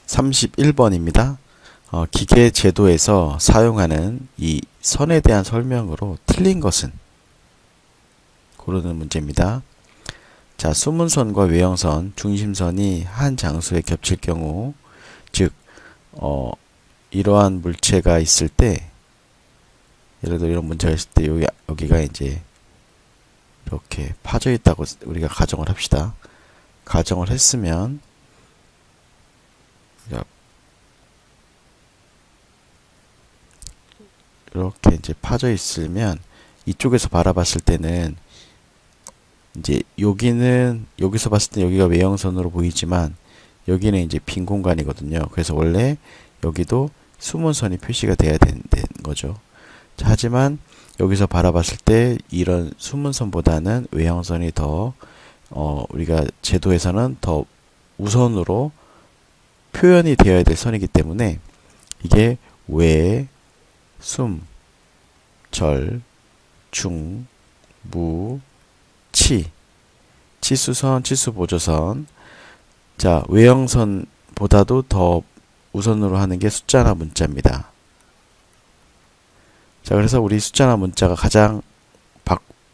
31번입니다. 기계 제도에서 사용하는 이 선에 대한 설명으로 틀린 것은 고르는 문제입니다. 자, 수문선과 외형선, 중심선이 한 장소에 겹칠 경우, 즉 이러한 물체가 있을 때, 예를 들어 이런 문제가 있을 때 여기가 이제 이렇게 파져 있다고 우리가 가정을 합시다. 가정을 했으면 이렇게 이제 파져 있으면 이쪽에서 바라봤을 때는 이제 여기서 봤을 때 여기가 외형선으로 보이지만 여기는 이제 빈 공간이거든요. 그래서 원래 여기도 수문선이 표시가 돼야 되는 거죠. 자, 하지만 여기서 바라봤을 때 이런 수문선보다는 외형선이 더 우리가 제도에서는 더 우선으로 표현이 되어야 될 선이기 때문에 이게 외, 숨, 절, 중, 무, 치, 치수선, 치수보조선. 자, 외형선보다도 더 우선으로 하는 게 숫자나 문자입니다. 자, 그래서 우리 숫자나 문자가 가장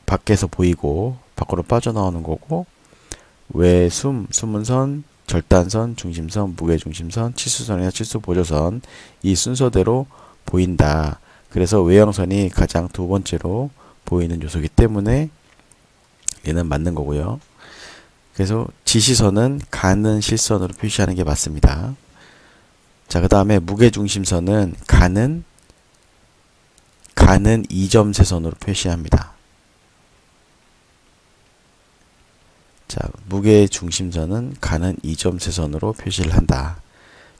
밖에서 보이고 밖으로 빠져나오는 거고, 외, 숨, 수문선, 절단선, 중심선, 무게중심선, 치수선이나 치수보조선, 이 순서대로 보인다. 그래서 외형선이 가장 두 번째로 보이는 요소이기 때문에 얘는 맞는 거고요. 그래서 지시선은 가는 실선으로 표시하는 게 맞습니다. 자, 그 다음에 무게중심선은 가는 이점세선으로 표시합니다. 자, 무게중심선은 가는 이점세선으로 표시를 한다.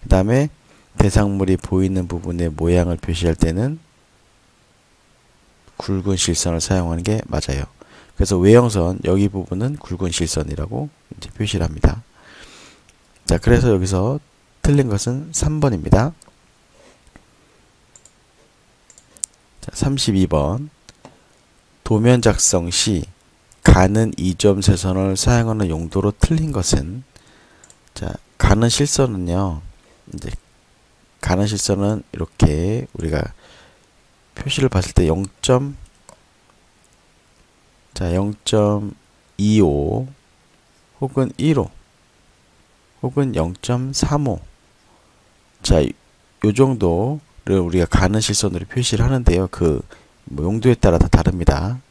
그 다음에 대상물이 보이는 부분의 모양을 표시할 때는 굵은 실선을 사용하는 게 맞아요. 그래서 외형선 여기 부분은 굵은 실선이라고 이제 표시를 합니다. 자, 그래서 여기서 틀린 것은 3번입니다. 자, 32번. 도면 작성 시 가는 이점세선을 사용하는 용도로 틀린 것은, 자, 가는 실선은요, 이제 가는 실선은 이렇게 우리가 표시를 봤을 때 0.25 혹은 1호 혹은 0.35, 자, 요 정도를 우리가 가는 실선으로 표시를 하는데요. 뭐 용도에 따라 다 다릅니다.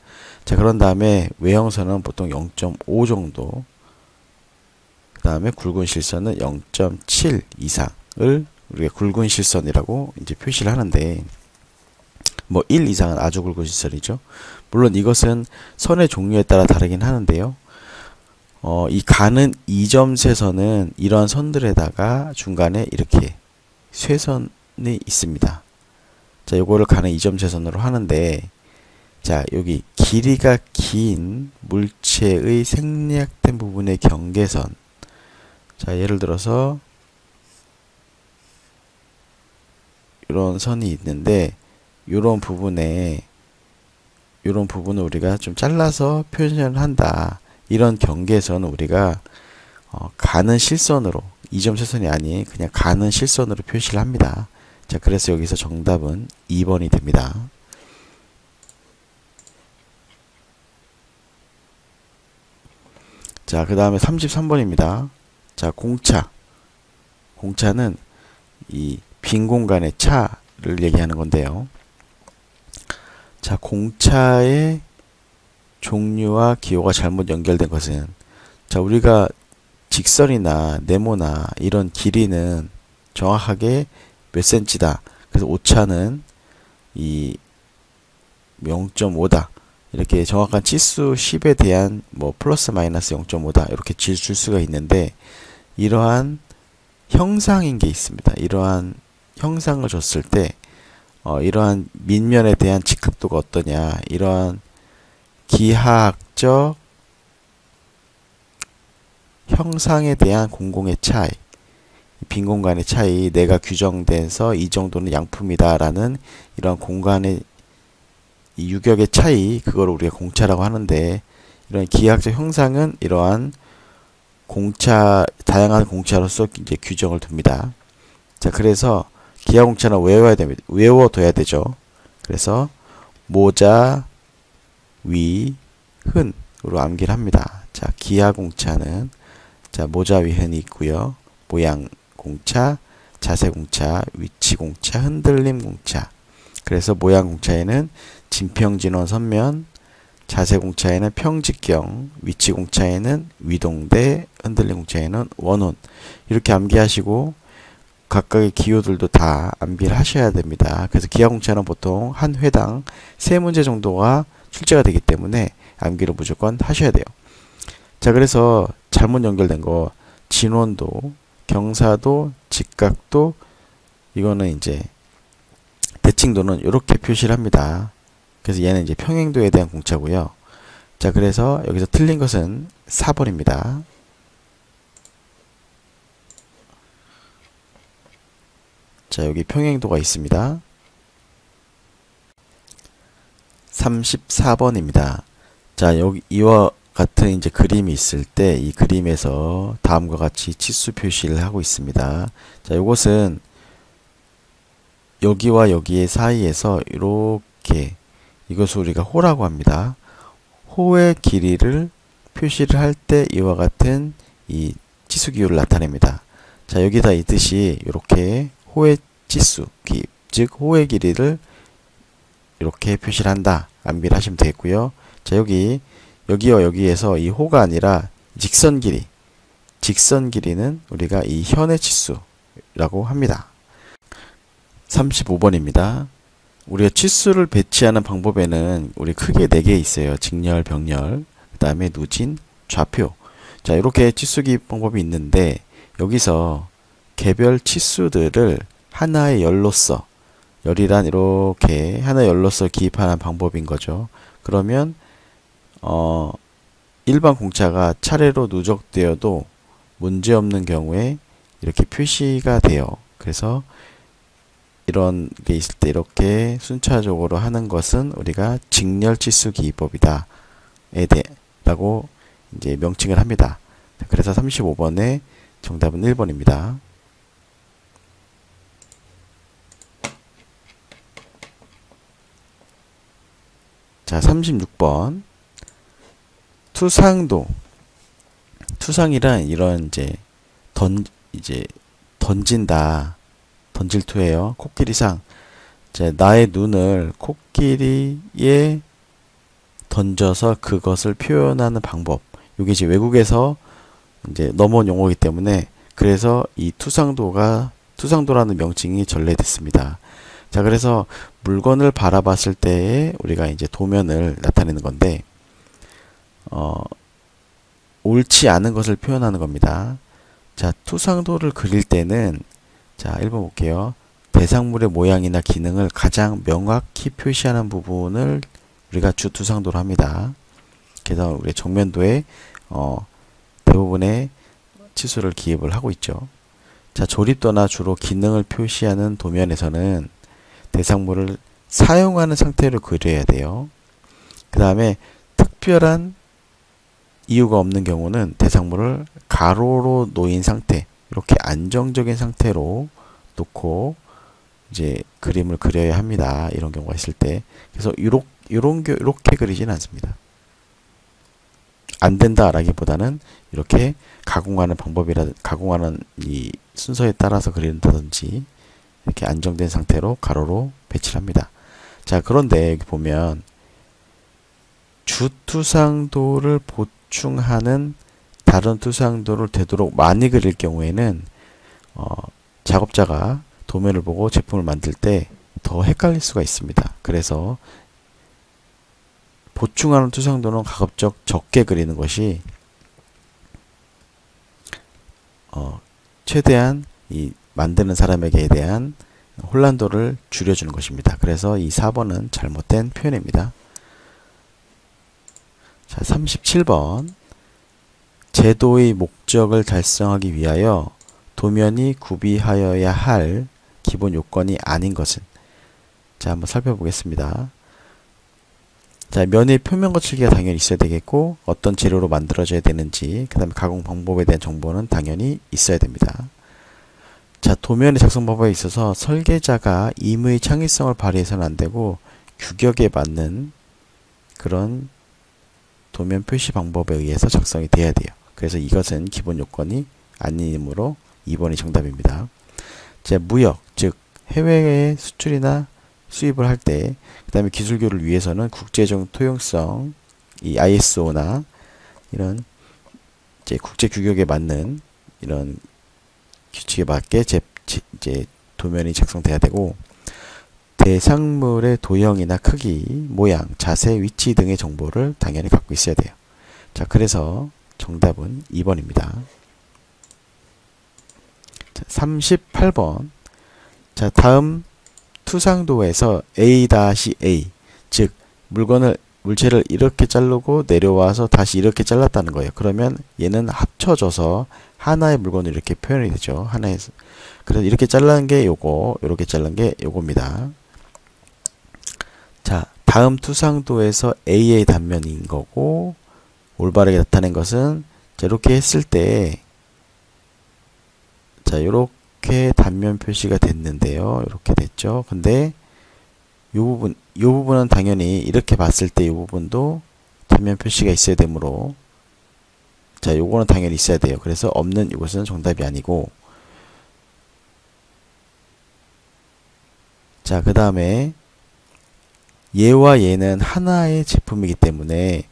자, 그런 다음에 외형선은 보통 0.5 정도, 그 다음에 굵은 실선은 0.7 이상을 우리가 굵은 실선이라고 이제 표시를 하는데, 뭐 1 이상은 아주 굵은 실선이죠. 물론 이것은 선의 종류에 따라 다르긴 하는데요. 이 가는 이점세선은 이러한 선들에다가 중간에 이렇게 쇠선이 있습니다. 자, 요거를 가는 이점세선으로 하는데, 자, 여기 길이가 긴 물체의 생략된 부분의 경계선. 자, 예를 들어서 이런 선이 있는데 이런 부분을 우리가 좀 잘라서 표현을 한다. 이런 경계선은 우리가 가는 실선으로, 이점세선이 아닌 그냥 가는 실선으로 표시를 합니다. 자, 그래서 여기서 정답은 2번이 됩니다. 자, 그 다음에 33번입니다. 자, 공차는 이 빈 공간의 차를 얘기하는 건데요. 자, 공차의 종류와 기호가 잘못 연결된 것은, 자, 우리가 직선이나 네모나 이런 길이는 정확하게 몇 센치다. 그래서 오차는 이 0.5다. 이렇게 정확한 치수 10에 대한 뭐 플러스 마이너스 0.5다. 이렇게 줄 수가 있는데, 이러한 형상인 게 있습니다. 이러한 형상을 줬을 때 이러한 밑면에 대한 직각도가 어떠냐, 이러한 기하학적 형상에 대한 공공의 차이, 빈 공간의 차이, 내가 규정돼서 이 정도는 양품이다 라는 이러한 공간의 이 유격의 차이, 그걸 우리가 공차라고 하는데, 이런 기하학적 형상은 이러한 다양한 공차로서 이제 규정을 둡니다. 자, 그래서 기하공차는 외워야 됩니다. 외워둬야 되죠. 그래서 모자, 위, 흔으로 암기를 합니다. 자, 기하공차는 자, 모자, 위, 흔이 있고요. 모양 공차, 자세 공차, 위치 공차, 흔들림 공차. 그래서 모양 공차에는 진평진원 선면, 자세 공차에는 평직경, 위치 공차에는 위동대, 흔들림 공차에는 원혼. 이렇게 암기하시고 각각의 기호들도 다 암기를 하셔야 됩니다. 그래서 기하공차는 보통 한 회당 3문제 정도가 출제가 되기 때문에 암기를 무조건 하셔야 돼요. 자, 그래서 잘못 연결된 거 진원도, 경사도, 직각도, 이거는 이제 대칭도는 이렇게 표시를 합니다. 그래서 얘는 이제 평행도에 대한 공차고요. 자, 그래서 여기서 틀린 것은 4번입니다. 자, 여기 평행도가 있습니다. 34번입니다. 자, 여기 이와 같은 이제 그림이 있을 때 이 그림에서 다음과 같이 치수 표시를 하고 있습니다. 자, 이것은 여기와 여기의 사이에서 이렇게, 이것을 우리가 호라고 합니다. 호의 길이를 표시를 할 때 이와 같은 이 치수 기호를 나타냅니다. 자, 여기다 있듯이 이렇게 호의 치수, 즉 호의 길이를 이렇게 표시를 한다. 암기를 하시면 되겠고요. 자, 여기와 여기에서 이 호가 아니라 직선 길이는 우리가 이 현의 치수라고 합니다. 35번입니다. 우리가 치수를 배치하는 방법에는 우리 크게 4개 있어요. 직렬, 병렬, 그 다음에 누진, 좌표. 자, 이렇게 치수 기입 방법이 있는데 여기서 개별 치수들을 하나의 열로서, 열이란 이렇게 하나의 열로서 기입하는 방법인 거죠. 그러면 일반 공차가 차례로 누적되어도 문제없는 경우에 이렇게 표시가 돼요. 그래서 이런 게 있을 때 이렇게 순차적으로 하는 것은 우리가 직렬치수 기입법이다 라고 이제 명칭을 합니다. 그래서 35번의 정답은 1번입니다. 자, 36번. 투상도. 투상이란 이런 던진다. 던질 투예요. 코끼리상. 자, 나의 눈을 코끼리에 던져서 그것을 표현하는 방법. 이게 이제 외국에서 이제 넘어온 용어이기 때문에 그래서 이 투상도라는 명칭이 전래됐습니다. 자, 그래서 물건을 바라봤을 때에 우리가 이제 도면을 나타내는 건데, 옳지 않은 것을 표현하는 겁니다. 자, 투상도를 그릴 때는, 자, 1번 볼게요. 대상물의 모양이나 기능을 가장 명확히 표시하는 부분을 우리가 주투상도로 합니다. 그래서 우리 정면도에 대부분의 치수를 기입을 하고 있죠. 자, 조립도나 주로 기능을 표시하는 도면에서는 대상물을 사용하는 상태로 그려야 돼요. 그 다음에 특별한 이유가 없는 경우는 대상물을 가로로 놓인 상태, 이렇게 안정적인 상태로 놓고 이제 그림을 그려야 합니다. 이런 경우가 있을 때. 그래서 이렇게 그리진 않습니다. 안 된다라기보다는 이렇게 가공하는 이 순서에 따라서 그린다든지 이렇게 안정된 상태로 가로로 배치를 합니다. 자, 그런데 여기 보면 주투상도를 보충하는 다른 투상도를 되도록 많이 그릴 경우에는 작업자가 도면을 보고 제품을 만들 때 더 헷갈릴 수가 있습니다. 그래서 보충하는 투상도는 가급적 적게 그리는 것이 최대한 이 만드는 사람에게 대한 혼란도를 줄여주는 것입니다. 그래서 이 4번은 잘못된 표현입니다. 자, 37번. 제도의 목적을 달성하기 위하여 도면이 구비하여야 할 기본 요건이 아닌 것은. 자, 한번 살펴보겠습니다. 자, 면의 표면 거칠기가 당연히 있어야 되겠고, 어떤 재료로 만들어져야 되는지, 그 다음에 가공 방법에 대한 정보는 당연히 있어야 됩니다. 자, 도면의 작성 방법에 있어서 설계자가 임의 창의성을 발휘해서는 안 되고 규격에 맞는 그런 도면 표시 방법에 의해서 작성이 돼야 돼요. 그래서 이것은 기본 요건이 아니므로 2번이 정답입니다. 자, 무역, 즉 해외에 수출이나 수입을 할 때, 그 다음에 기술교를 위해서는 국제적 통용성, 이 ISO나 이런 이제 국제 규격에 맞는 이런 규칙에 맞게 이제 도면이 작성돼야 되고, 대상물의 도형이나 크기, 모양, 자세, 위치 등의 정보를 당연히 갖고 있어야 돼요. 자, 그래서 정답은 2번입니다. 자, 38번. 자, 다음 투상도에서 A-A, 즉 물체를 이렇게 자르고 내려와서 다시 이렇게 잘랐다는 거예요. 그러면 얘는 합쳐져서 하나의 물건으로 이렇게 표현이 되죠. 하나에서. 그래서 이렇게 잘라는 게 요거, 이렇게 자른 게 요겁니다. 자, 다음 투상도에서 A의 단면인 거고, 올바르게 나타낸 것은 자, 이렇게 했을 때, 자, 요렇게 단면 표시가 됐는데요. 이렇게 됐죠. 근데 요 부분은 당연히 이렇게 봤을 때 요 부분도 단면 표시가 있어야 되므로, 자, 요거는 당연히 있어야 돼요. 그래서 없는 이것은 정답이 아니고, 자, 그 다음에 얘와 얘는 하나의 제품이기 때문에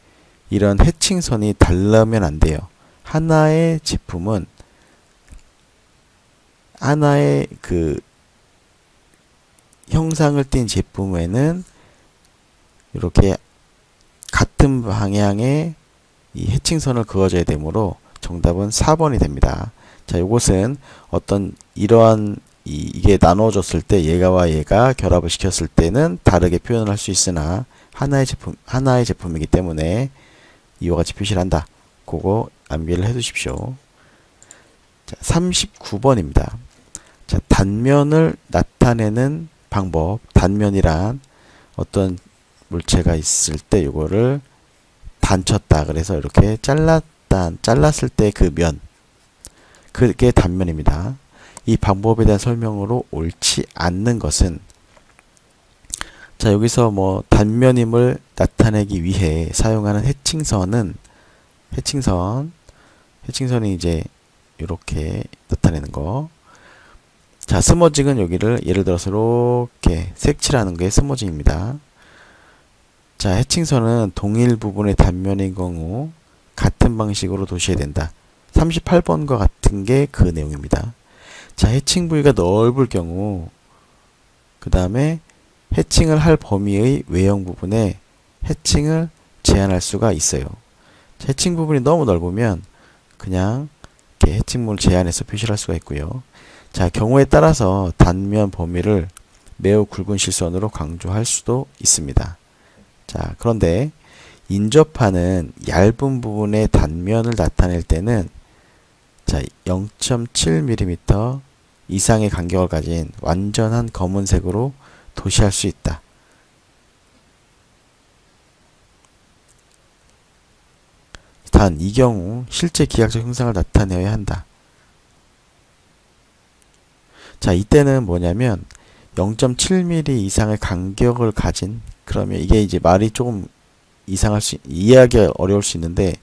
이런 해칭선이 다르면 안 돼요. 하나의 제품은 하나의 그 형상을 띈 제품에는 이렇게 같은 방향의 이 해칭선을 그어줘야 되므로 정답은 4번이 됩니다. 자, 요것은 어떤 이러한 이게 나눠졌을 때 얘가와 얘가 결합을 시켰을 때는 다르게 표현을 할 수 있으나 하나의 제품이기 때문에 이와 같이 표시를 한다. 그거 암기를 해 두십시오. 자, 39번입니다. 자, 단면을 나타내는 방법. 단면이란 어떤 물체가 있을 때 요거를 단쳤다. 그래서 이렇게 잘랐을 때 그 면. 그게 단면입니다. 이 방법에 대한 설명으로 옳지 않는 것은, 자, 여기서 뭐 단면임을 나타내기 위해 사용하는 해칭선이 이제 이렇게 나타내는 거. 자, 스머징은 여기를 예를 들어서 이렇게 색칠하는 게 스머징입니다. 자, 해칭선은 동일 부분의 단면인 경우 같은 방식으로 도셔야 된다. 38번과 같은 게 그 내용입니다. 자, 해칭 부위가 넓을 경우, 그 다음에 해칭을 할 범위의 외형 부분에 해칭을 제한할 수가 있어요. 자, 해칭 부분이 너무 넓으면 그냥 이렇게 해칭물을 제한해서 표시를 할 수가 있고요. 자, 경우에 따라서 단면 범위를 매우 굵은 실선으로 강조할 수도 있습니다. 자, 그런데 인접하는 얇은 부분의 단면을 나타낼 때는, 자, 0.7mm 이상의 간격을 가진 완전한 검은색으로 도시할 수 있다. 단, 이 경우 실제 기하학적 형상을 나타내어야 한다. 자, 이때는 뭐냐면 0.7mm 이상의 간격을 가진, 그러면 이게 이제 말이 조금 이해하기 어려울 수 있는데,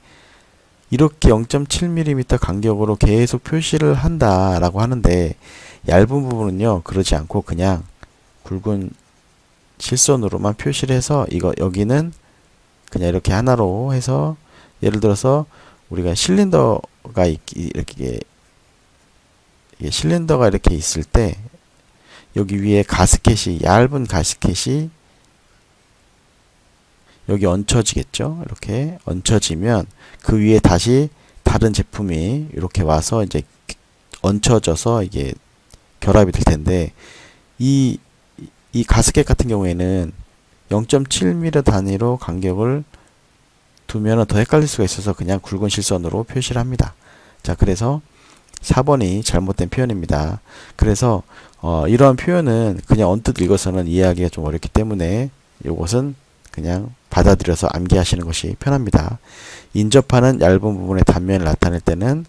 이렇게 0.7mm 간격으로 계속 표시를 한다라고 하는데, 얇은 부분은요 그러지 않고 그냥 굵은 실선으로만 표시를 해서, 여기는 그냥 이렇게 하나로 해서, 예를 들어서 우리가 실린더가 실린더가 이렇게 있을 때 여기 위에 얇은 가스켓이 여기 얹혀지겠죠. 이렇게 얹혀지면 그 위에 다시 다른 제품이 이렇게 와서 이제 얹혀져서 이게 결합이 될 텐데, 이 가스켓 같은 경우에는 0.7mm 단위로 간격을 두면은 더 헷갈릴 수가 있어서 그냥 굵은 실선으로 표시를 합니다. 자, 그래서 4번이 잘못된 표현입니다. 그래서 이러한 표현은 그냥 언뜻 읽어서는 이해하기가 좀 어렵기 때문에 이것은 그냥 받아들여서 암기하시는 것이 편합니다. 인접하는 얇은 부분의 단면을 나타낼 때는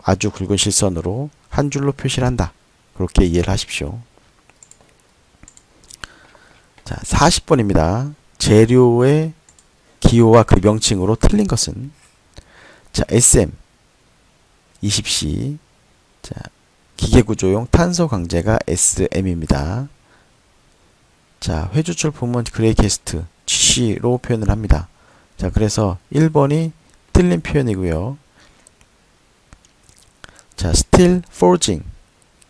아주 굵은 실선으로 한 줄로 표시를 한다. 그렇게 이해를 하십시오. 자, 40번입니다. 재료의 기호와 그 명칭으로 틀린 것은? 자, SM 20C. 자, 기계구조용 탄소 강제가 SM입니다. 자, 회주철 부문 그레이캐스트 GC로 표현을 합니다. 자, 그래서 1번이 틀린 표현이고요. 자, 스틸 포징.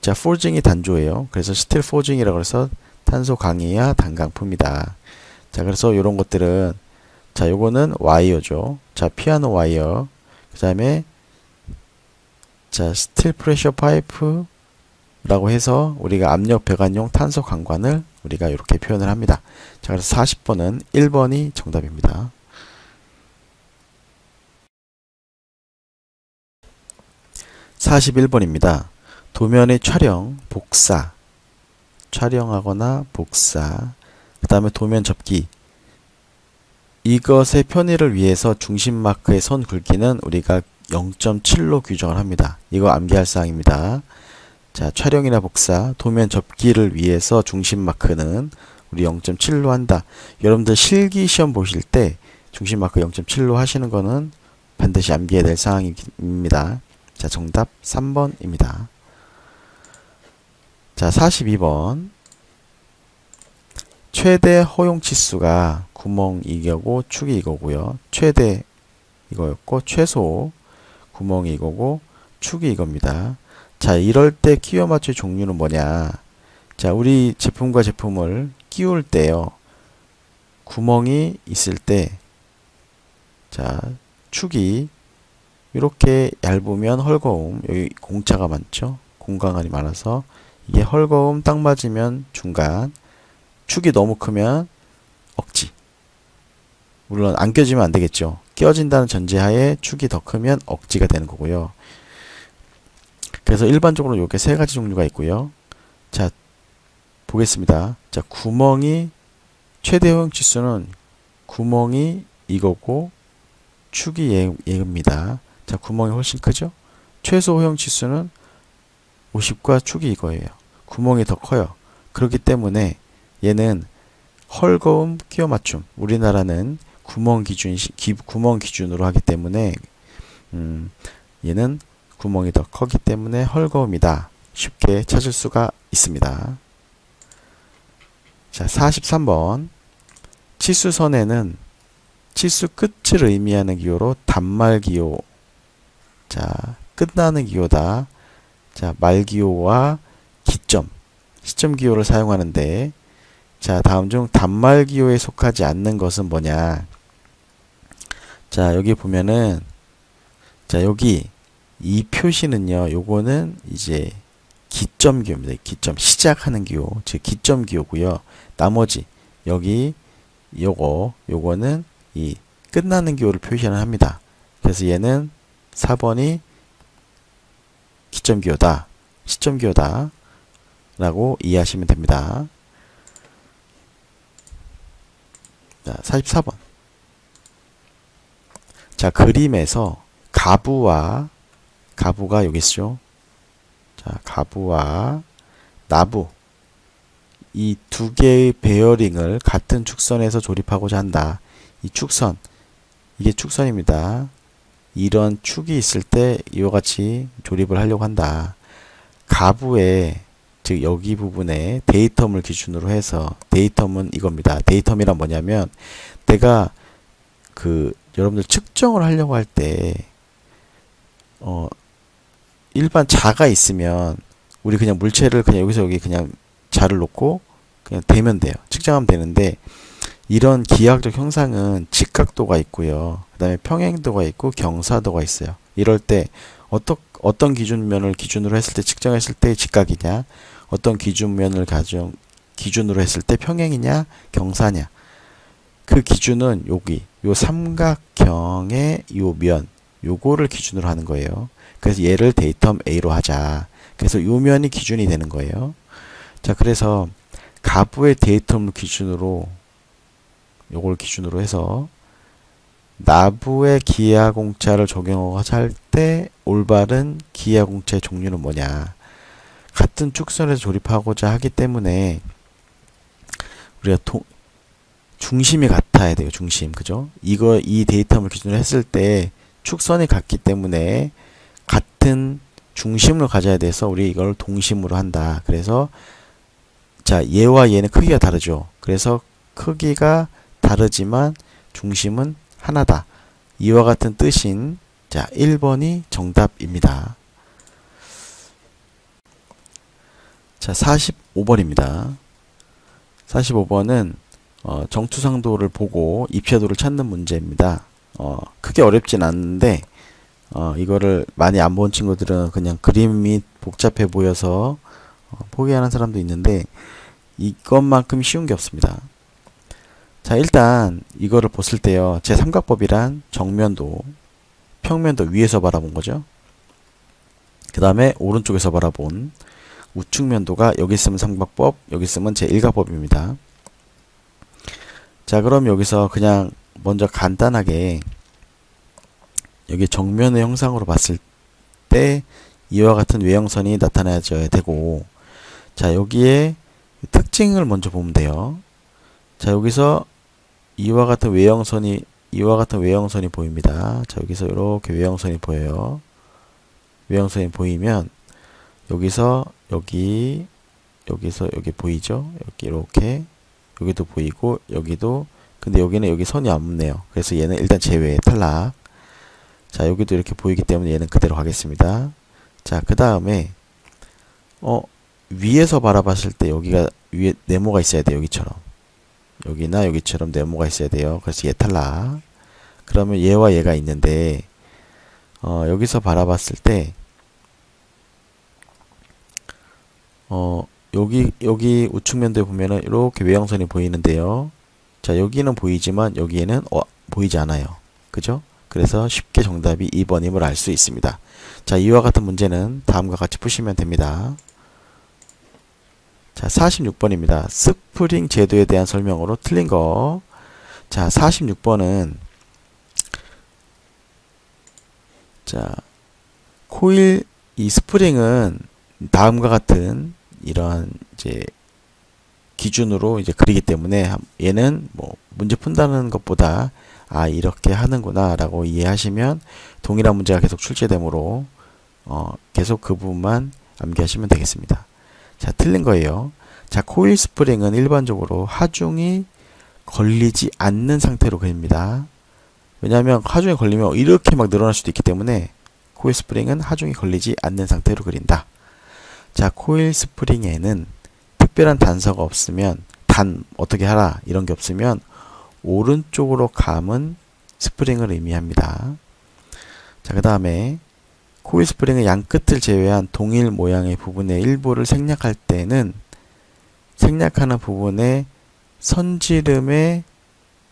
자, 포징이 단조예요. 그래서 스틸 포징이라고 해서 탄소 강이야 단강프입니다. 자, 그래서 이런 것들은, 자, 요거는 와이어죠. 자, 피아노 와이어. 그 다음에, 자, 스틸 프레셔 파이프 라고 해서 우리가 압력 배관용 탄소 강관을 우리가 이렇게 표현을 합니다. 자, 그래서 40번은 1번이 정답입니다. 41번입니다. 도면의 촬영, 복사, 촬영하거나 복사, 그 다음에 도면 접기. 이것의 편의를 위해서 중심 마크의 선 굵기는 우리가 0.7로 규정을 합니다. 이거 암기할 사항입니다. 자, 촬영이나 복사, 도면 접기를 위해서 중심 마크는 우리 0.7로 한다. 여러분들 실기 시험 보실 때 중심 마크 0.7로 하시는 거는 반드시 암기해야 될 사항입니다. 자, 정답 3번입니다. 자, 42번. 최대 허용 치수가 구멍 이거고 축이 이거고요. 최대 이거였고 최소 구멍이 이거고 축이 이겁니다. 자, 이럴 때 끼워 맞출 종류는 뭐냐? 자, 우리 제품과 제품을 끼울 때요. 구멍이 있을 때, 자, 축이 이렇게 얇으면 헐거움, 여기 공차가 많죠? 공간이 많아서 이게 헐거움 딱 맞으면 중간, 축이 너무 크면 억지. 물론 안 껴지면 안 되겠죠. 껴진다는 전제하에 축이 더 크면 억지가 되는 거고요. 그래서 일반적으로 이렇게 세 가지 종류가 있고요. 자, 보겠습니다. 자, 구멍이 최대 허용 치수는 구멍이 이거고 축이 얘입니다. 자, 구멍이 훨씬 크죠? 최소 허용 치수는 50과 축이 이거예요. 구멍이 더 커요. 그렇기 때문에 얘는 헐거움 끼워 맞춤. 우리나라는 구멍 기준으로 하기 때문에 얘는 구멍이 더 크기 때문에 헐거움이다. 쉽게 찾을 수가 있습니다. 자, 43번. 치수선에는 치수 끝을 의미하는 기호로 단말 기호. 자, 끝나는 기호다. 자, 말기호와 기점, 시점 기호를 사용하는데, 자, 다음 중 단말 기호에 속하지 않는 것은 뭐냐? 자, 여기 보면은, 자, 여기 이 표시는요, 요거는 이제 기점 기호입니다. 기점, 시작하는 기호, 즉 기점 기호고요. 나머지 여기 요거는 이 끝나는 기호를 표시를 합니다. 그래서 얘는 4번이 기점 기호다, 시점 기호다 라고 이해하시면 됩니다. 자, 44번. 자, 그림에서 가부가 여기 있죠. 자, 가부와 나부 이 두 개의 베어링을 같은 축선에서 조립하고자 한다. 이 축선, 이게 축선입니다. 이런 축이 있을 때 이와 같이 조립을 하려고 한다. 가부에, 즉 여기 부분에 데이텀을 기준으로 해서, 데이텀은 이겁니다. 데이텀이란 뭐냐면 내가 여러분들 측정을 하려고 할 때 일반 자가 있으면 우리 그냥 물체를 그냥 여기서 여기 그냥 자를 놓고 그냥 대면 돼요. 측정하면 되는데, 이런 기하학적 형상은 직각도가 있고요. 그 다음에 평행도가 있고 경사도가 있어요. 이럴 때 어떤 기준면을 기준으로 했을 때 측정했을 때 직각이냐, 어떤 기준면을 기준으로 했을 때 평행이냐 경사냐, 그 기준은 여기 요 삼각형의 요 면, 요거를 기준으로 하는 거예요. 그래서 얘를 데이텀 A로 하자. 그래서 요 면이 기준이 되는 거예요. 자, 그래서 가부의 데이텀을 기준으로, 요걸 기준으로 해서 나부의 기하공차를 적용하고 할 때 올바른 기하공차의 종류는 뭐냐? 같은 축선에서 조립하고자 하기 때문에 우리가 중심이 같아야 돼요. 중심. 그죠? 이 데이터를 기준으로 했을 때 축선이 같기 때문에 같은 중심을 가져야 돼서 우리 이걸 동심으로 한다. 그래서 자, 얘와 얘는 크기가 다르죠. 그래서 크기가 다르지만 중심은 하나다. 이와 같은 뜻인 자, 1번이 정답입니다. 자, 45번입니다. 45번은 정투상도를 보고 입체도를 찾는 문제입니다. 크게 어렵진 않는데 이거를 많이 안 본 친구들은 그냥 그림이 복잡해 보여서 포기하는 사람도 있는데 이것만큼 쉬운 게 없습니다. 자, 일단 이거를 봤을 때요. 제3각법이란 정면도, 평면도 위에서 바라본 거죠. 그 다음에 오른쪽에서 바라본 우측면도가 여기 있으면 삼각법, 여기 있으면 제1각법입니다. 자, 그럼 여기서 그냥 먼저 간단하게 여기 정면의 형상으로 봤을 때 이와 같은 외형선이 나타나줘야 되고, 자, 여기에 특징을 먼저 보면 돼요. 자, 여기서 이와 같은 외형선이 보입니다. 자, 여기서 이렇게 외형선이 보여요. 외형선이 보이면 여기서 여기 보이죠? 여기 이렇게 여기도 보이고 여기도, 근데 여기는 여기 선이 없네요. 그래서 얘는 일단 제외, 탈락. 자, 여기도 이렇게 보이기 때문에 얘는 그대로 가겠습니다. 자, 그 다음에 위에서 바라봤을 때 여기가 위에 네모가 있어야 돼요. 여기처럼. 여기나 여기처럼 네모가 있어야 돼요. 그래서 얘 탈락. 그러면 얘와 얘가 있는데 여기서 바라봤을 때 여기 우측면도에 보면은 이렇게 외형선이 보이는데요. 자, 여기는 보이지만 여기에는 보이지 않아요. 그죠? 그래서 쉽게 정답이 2번임을 알 수 있습니다. 자, 이와 같은 문제는 다음과 같이 푸시면 됩니다. 자, 46번입니다. 스프링 제도에 대한 설명으로 틀린 거. 자, 46번은 자, 코일 이 스프링은 다음과 같은 이러한 이제 기준으로 이제 그리기 때문에 얘는 뭐 문제 푼다는 것보다 이렇게 하는구나 라고 이해하시면 동일한 문제가 계속 출제되므로 계속 그 부분만 암기하시면 되겠습니다. 자, 틀린 거예요. 자, 코일 스프링은 일반적으로 하중이 걸리지 않는 상태로 그립니다. 왜냐하면 하중이 걸리면 이렇게 막 늘어날 수도 있기 때문에 코일 스프링은 하중이 걸리지 않는 상태로 그린다. 자, 코일 스프링에는 특별한 단서가 없으면 어떻게 하라 이런 게 없으면 오른쪽으로 감은 스프링을 의미합니다. 자, 그 다음에 코일 스프링의 양끝을 제외한 동일 모양의 부분의 일부를 생략할 때는 생략하는 부분의 선지름의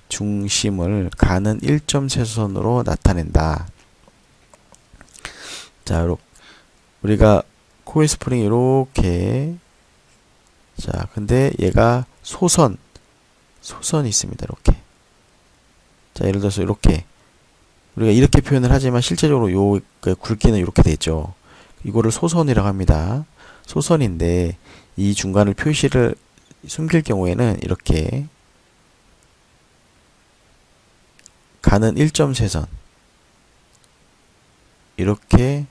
중심을 가는 1.3선으로 나타낸다. 자, 우리가 코일 스프링이 이렇게, 자, 근데 얘가 소선이 있습니다. 이렇게. 자, 예를 들어서 이렇게 우리가 이렇게 표현을 하지만 실제적으로 요 굵기는 이렇게 되죠. 이거를 소선이라고 합니다. 소선인데 이 중간을 표시를 숨길 경우에는 이렇게 가는 1.3선 이렇게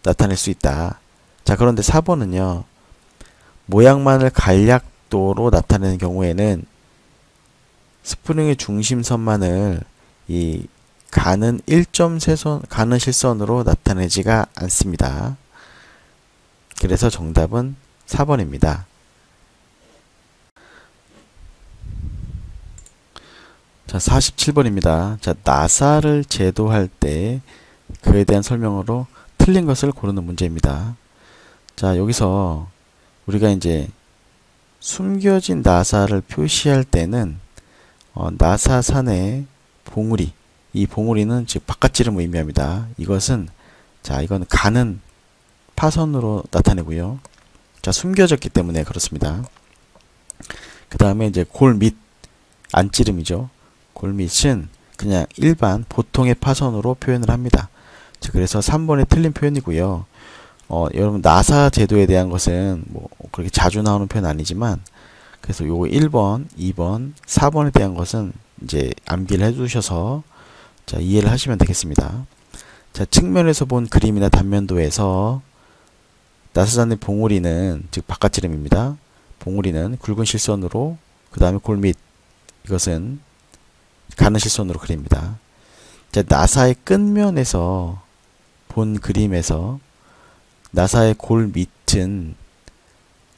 나타낼 수 있다. 자, 그런데 4번은요. 모양만을 간략도로 나타내는 경우에는 스프링의 중심선만을 이 가는 1.3선, 가는 실선으로 나타내지가 않습니다. 그래서 정답은 4번입니다. 자, 47번입니다. 자, 나사를 제도할 때 그에 대한 설명으로 틀린 것을 고르는 문제입니다. 자, 여기서 우리가 이제 숨겨진 나사를 표시할 때는 나사산의 봉우리, 이 봉우리는 즉 바깥지름을 의미합니다. 이것은 자, 이건 가는 파선으로 나타내고요. 자, 숨겨졌기 때문에 그렇습니다. 그 다음에 이제 골밑 안지름이죠. 골밑은 그냥 일반 보통의 파선으로 표현을 합니다. 자, 그래서 3번이 틀린 표현이고요. 여러분 나사 제도에 대한 것은 뭐 그렇게 자주 나오는 표현 아니지만 그래서 요거 1번, 2번, 4번에 대한 것은 이제 암기를 해두셔서 자 이해를 하시면 되겠습니다. 자 측면에서 본 그림이나 단면도에서 나사잔의 봉우리는 즉 바깥지름입니다. 봉우리는 굵은 실선으로 그 다음에 골밑 이것은 가는 실선으로 그립니다. 자 나사의 끝면에서 본 그림에서 나사의 골밑은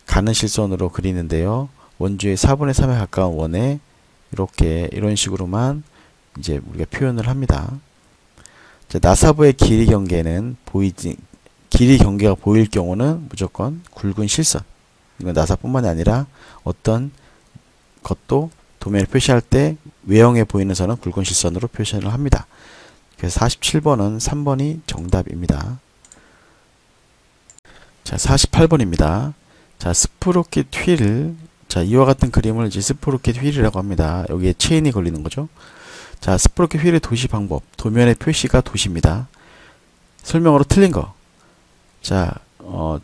가는 실선으로 그리는데요. 원주의 4분의 3에 가까운 원에 이렇게 이런 식으로만 이제 우리가 표현을 합니다. 자, 나사부의 길이 경계는 길이 경계가 보일 경우는 무조건 굵은 실선. 이건 나사뿐만이 아니라 어떤 것도 도면을 표시할 때 외형에 보이는 선은 굵은 실선으로 표시를 합니다. 그래서 47번은 3번이 정답입니다. 자, 48번입니다. 자, 스프로킷 휠. 자, 이와 같은 그림을 이제 스프로킷 휠이라고 합니다. 여기에 체인이 걸리는 거죠. 자, 스프로킷 휠의 도시 방법. 도면의 표시가 도시입니다. 설명으로 틀린 거. 자,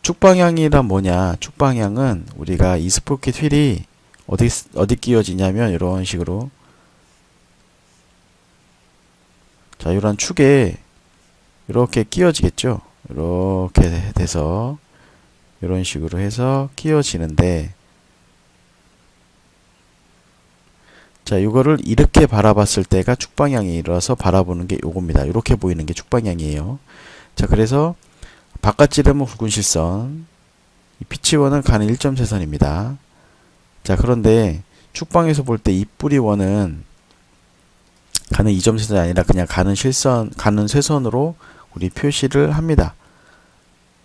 축방향이란 뭐냐? 축방향은 우리가 이 스프로킷 휠이 어디 끼워지냐면 이런 식으로 자, 이런 축에 이렇게 끼워지겠죠. 이렇게 돼서 이런 식으로 해서 끼워지는데 자, 이거를 이렇게 바라봤을 때가 축방향이라서 바라보는 게 요겁니다. 이렇게 보이는 게 축방향이에요. 자, 그래서 바깥지름은 굵은 실선, 피치원은 가는 1.3선입니다. 자, 그런데 축방에서 볼 때 이 뿌리원은 가는 2.3선이 아니라 그냥 가는 실선, 가는 쇠선으로 우리 표시를 합니다.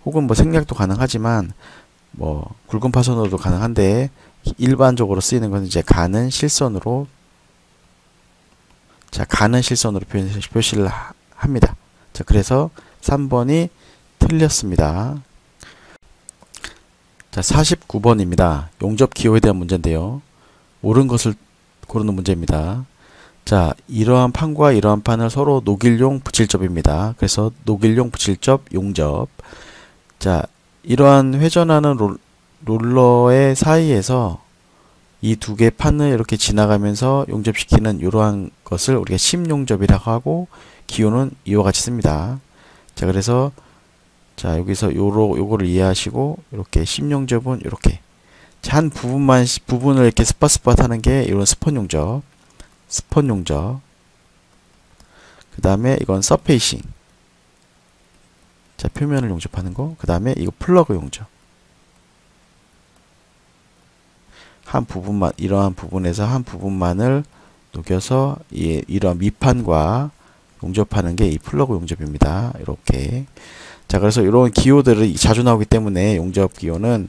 혹은 뭐 생략도 가능하지만 뭐 굵은 파선으로도 가능한데 일반적으로 쓰이는 것은 이제 가는 실선으로 자 가는 실선으로 표시를 합니다. 자 그래서 3번이 틀렸습니다. 자 49번입니다. 용접 기호에 대한 문제인데요. 옳은 것을 고르는 문제입니다. 자 이러한 판과 이러한 판을 서로 녹일용 붙일접입니다. 그래서 녹일용 붙일접 용접. 자 이러한 회전하는 롤러의 사이에서 이 두 개 판을 이렇게 지나가면서 용접시키는 이러한 것을 우리가 심용접이라고 하고 기호는 이와 같이 씁니다. 자 그래서 자 여기서 요거를 이해하시고 이렇게 심용접은 이렇게 한 부분을 이렇게 스팟 하는 게 이런 스폰 용접, 그 다음에 이건 서페이싱. 자 표면을 용접하는 거. 그 다음에 이거 플러그 용접. 한 부분만 이러한 부분에서 한 부분만을 녹여서 이러한 밑판과 용접하는 게 이 플러그 용접입니다. 이렇게. 자 그래서 이런 기호들이 자주 나오기 때문에 용접 기호는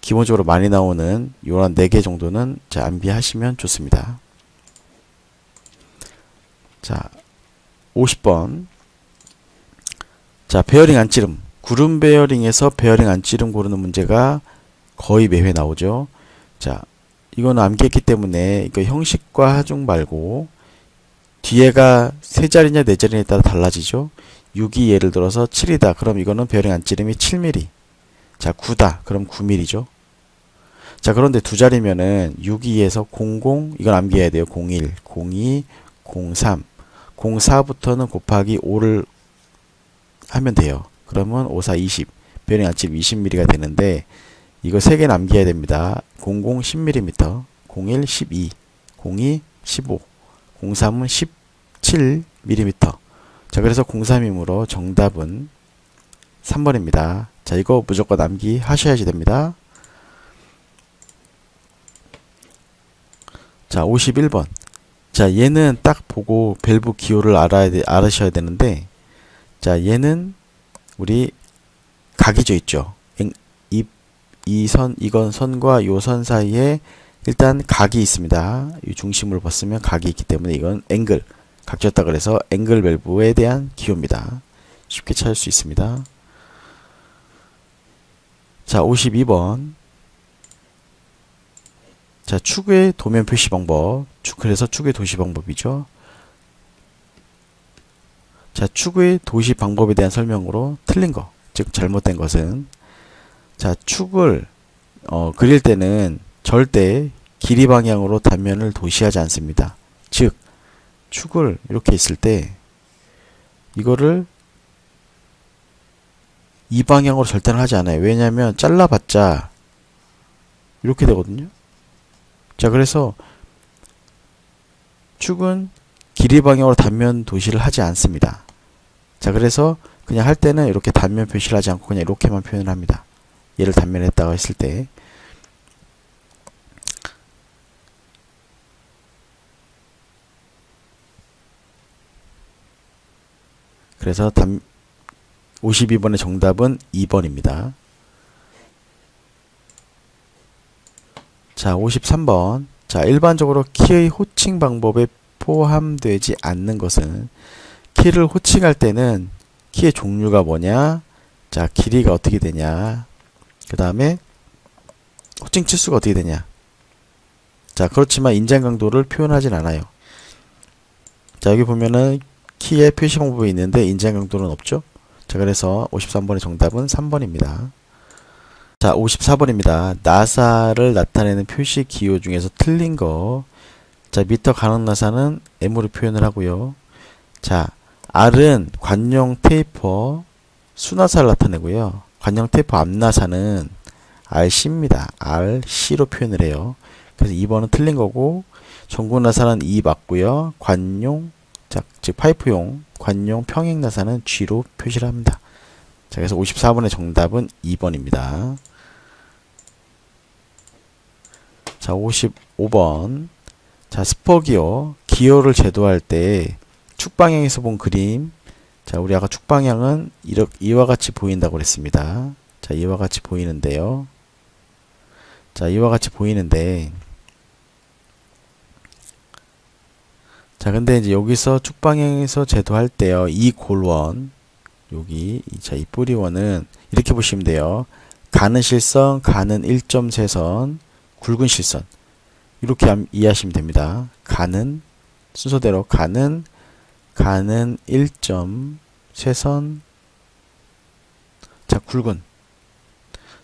기본적으로 많이 나오는 이런 4개 정도는 자 암기하시면 좋습니다. 자 50번. 자 베어링 안찌름. 구름 베어링에서 베어링 안찌름 고르는 문제가 거의 매회 나오죠. 자 이거는 암기했기 때문에 이거 형식과 하중 말고 뒤에가 3자리냐 4자리냐에 따라 달라지죠. 6이 예를 들어서 7이다. 그럼 이거는 베어링 안찌름이 7mm. 자 9다. 그럼 9mm죠. 자 그런데 2자리면은 6,2에서 00 이건 암기해야 돼요. 01, 02, 03, 04부터는 곱하기 5를 하면 돼요. 그러면 5, 4, 20 베어링 안찌름 20mm가 되는데 이거 3개 남겨야 됩니다. 00 10mm, 01 12, 02 15, 03은 17mm. 자 그래서 03이므로 정답은 3번입니다. 자 이거 무조건 암기하셔야지 됩니다. 자 51번. 자 얘는 딱 보고 밸브 기호를 알으셔야 되는데 자 얘는 우리 각이죠 있죠. 이건 선과 요 선 사이에 일단 각이 있습니다. 이 중심을 봤으면 각이 있기 때문에 이건 앵글, 각졌다 그래서 앵글 밸브에 대한 기호입니다. 쉽게 찾을 수 있습니다. 자 52번. 자 축의 도면 표시 방법. 그래서 축의 도시 방법이죠. 자 축의 도시 방법에 대한 설명으로 틀린 거. 즉 잘못된 것은, 자, 축을 그릴 때는 절대 길이 방향으로 단면을 도시하지 않습니다. 즉 축을 이렇게 있을 때 이거를 이 방향으로 절대는 하지 않아요. 왜냐하면 잘라봤자 이렇게 되거든요. 자, 그래서 축은 길이 방향으로 단면 도시를 하지 않습니다. 자, 그래서 그냥 할 때는 이렇게 단면 표시를 하지 않고 그냥 이렇게만 표현을 합니다. 얘를 단면에 했다고 했을 때. 그래서 52번의 정답은 2번입니다. 자, 53번. 자, 일반적으로 키의 호칭 방법에 포함되지 않는 것은, 키를 호칭할 때는 키의 종류가 뭐냐, 자, 길이가 어떻게 되냐, 그 다음에 호칭 치수가 어떻게 되냐. 자, 그렇지만 인장 강도를 표현하진 않아요. 자, 여기 보면은 키의 표시 방법이 있는데 인장 강도는 없죠. 자, 그래서 53번의 정답은 3번입니다. 자, 54번입니다. 나사를 나타내는 표시 기호 중에서 틀린 거. 자, 미터 가능 나사는 M으로 표현을 하고요. 자, R은 관용 테이퍼 수나사를 나타내고요. 관용 테이퍼 앞나사는 RC입니다. RC로 표현을 해요. 그래서 2번은 틀린 거고, 전구 나사는 E 맞고요. 관용, 자, 즉 파이프용 관용 평행 나사는 G로 표시를 합니다. 자, 그래서 54번의 정답은 2번입니다. 자, 55번. 자, 스퍼기어 기어를 제도할 때 축방향에서 본 그림. 자, 우리 아까 축방향은 이와 같이 보인다고 그랬습니다. 자, 이와 같이 보이는데요. 자, 이와 같이 보이는데, 자, 근데 이제 여기서 축방향에서 제도할 때요, 이 골원, 여기, 자, 이 뿌리원은 이렇게 보시면 돼요. 가는 실선, 가는 1.3선, 굵은 실선. 이렇게 이해하시면 됩니다. 가는, 순서대로 가는 1.3선, 자, 굵은.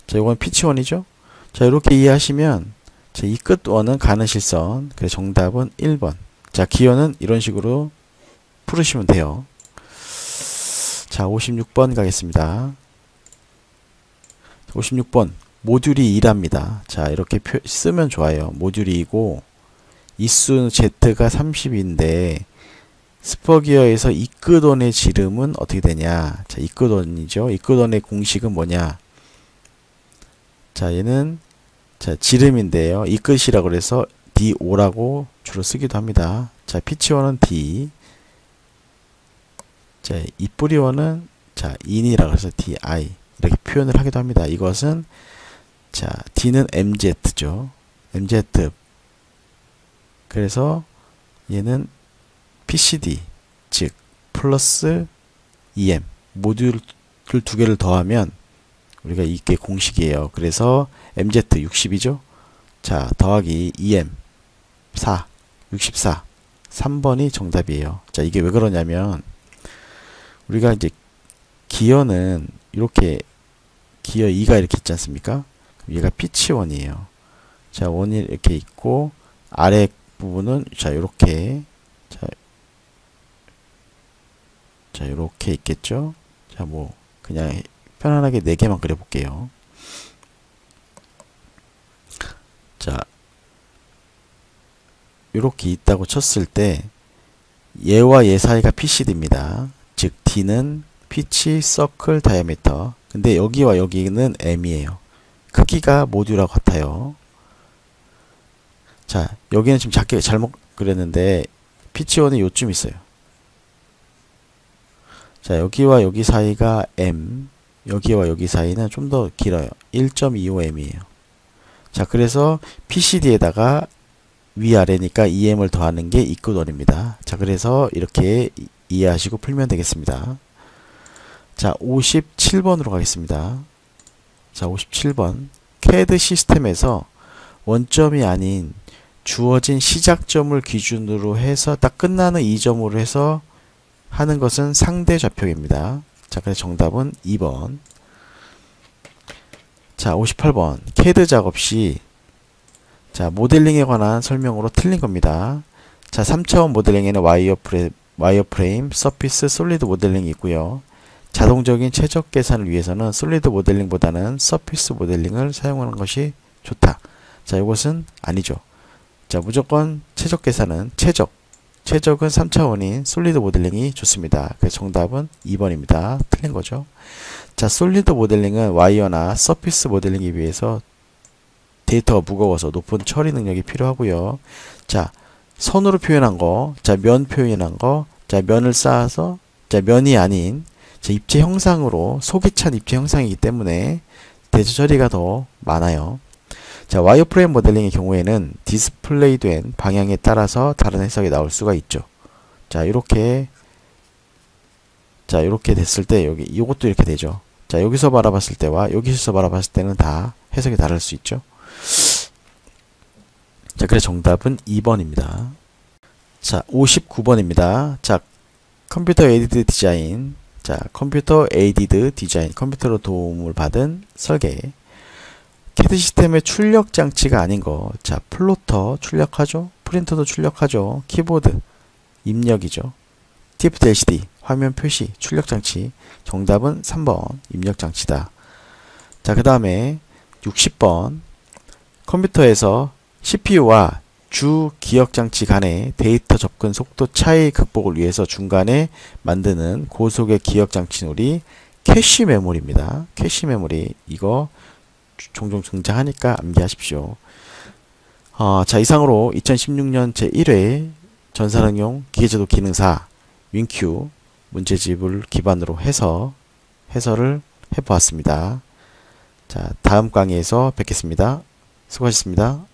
자, 이건 피치원이죠? 자, 이렇게 이해하시면, 자, 이 끝원은 가는 실선. 그래서 정답은 1번. 자, 기어는 이런 식으로 풀으시면 돼요. 자, 56번 가겠습니다. 56번. 모듈이 2랍니다. 자, 이렇게 쓰면 좋아요. 모듈이 2고, 이수 Z가 30인데, 스퍼기어에서 이 끝원의 지름은 어떻게 되냐. 자, 이 끝원이죠. 이 끝원의 공식은 뭐냐. 자, 얘는, 자, 지름인데요. 이 끝이라고 그래서 D5라고 주로 쓰기도 합니다. 자, 피치원은 D. 자, 이 뿌리원은, 자, 인이라고 해서 DI. 이렇게 표현을 하기도 합니다. 이것은, 자, D는 MZ죠. MZ. 그래서 얘는 PCD, 즉 플러스 EM 모듈 두 개를 더하면 우리가 이게 공식이에요. 그래서 MZ 60이죠. 자, 더하기 EM 4, 64. 3번이 정답이에요. 자, 이게 왜 그러냐면 우리가 이제 기어는 이렇게 기어 2가 이렇게 있지 않습니까? 얘가 피치원이에요. 자, 원이 이렇게 있고 아래 부분은 자, 요렇게 자, 요렇게 있겠죠? 자, 뭐 그냥 편안하게 4개만 그려 볼게요. 자, 요렇게 있다고 쳤을 때 얘와 얘 사이가 PCD입니다. 즉 D는 피치 서클 다이아미터. 근데 여기와 여기는 M이에요. 크기가 모듈하고 같아요. 자, 여기는 지금 작게 잘못 그렸는데 피치원이 요쯤 있어요. 자, 여기와 여기 사이가 M, 여기와 여기 사이는 좀 더 길어요. 1.25M이에요. 자, 그래서 PCD에다가 위아래니까 EM을 더하는 게 이끝원입니다. 자, 그래서 이렇게 이해하시고 풀면 되겠습니다. 자, 57번으로 가겠습니다. 자, 57번. CAD 시스템에서 원점이 아닌 주어진 시작점을 기준으로 해서 딱 끝나는 이 점으로 해서 하는 것은 상대 좌표입니다. 자, 그래서 정답은 2번. 자, 58번. CAD 작업 시, 자, 모델링에 관한 설명으로 틀린 겁니다. 자, 3차원 모델링에는 와이어프레임, 서피스, 솔리드 모델링이 있고요. 자동적인 최적 계산을 위해서는 솔리드 모델링보다는 서피스 모델링을 사용하는 것이 좋다. 자, 이것은 아니죠. 자, 무조건 최적 계산은 최적은 3차원인 솔리드 모델링이 좋습니다. 그래서 정답은 2번입니다. 틀린 거죠. 자, 솔리드 모델링은 와이어나 서피스 모델링에 비해서 데이터가 무거워서 높은 처리 능력이 필요하고요. 자, 선으로 표현한 거, 자, 면 표현한 거, 자, 면을 쌓아서, 자, 면이 아닌, 자, 입체 형상으로, 속이 찬 입체 형상이기 때문에 대조 처리가 더 많아요. 자, 와이어프레임 모델링의 경우에는 디스플레이 된 방향에 따라서 다른 해석이 나올 수가 있죠. 자, 이렇게 됐을 때, 이것도 이렇게 되죠. 자, 여기서 바라봤을 때와 여기서 바라봤을 때는 다 해석이 다를 수 있죠. 자, 그래서 정답은 2번입니다. 자, 59번입니다. 자, 컴퓨터 에이디드 디자인. 자, 컴퓨터 에이디드 디자인. 컴퓨터로 도움을 받은 설계. CAD 시스템의 출력 장치가 아닌 거. 자, 플로터 출력하죠. 프린터도 출력하죠. 키보드 입력이죠. TFT LCD 화면 표시 출력 장치. 정답은 3번 입력 장치다. 자, 그 다음에 60번. 컴퓨터에서 CPU와 주 기억 장치 간의 데이터 접근 속도 차이 극복을 위해서 중간에 만드는 고속의 기억 장치놀이 캐시 메모리입니다. 캐시 메모리 이거 종종 등장하니까 암기하십시오. 자, 이상으로 2016년 제1회 전산응용 기계제도 기능사 윈큐 문제집을 기반으로 해서 해설을 해보았습니다. 자, 다음 강의에서 뵙겠습니다. 수고하셨습니다.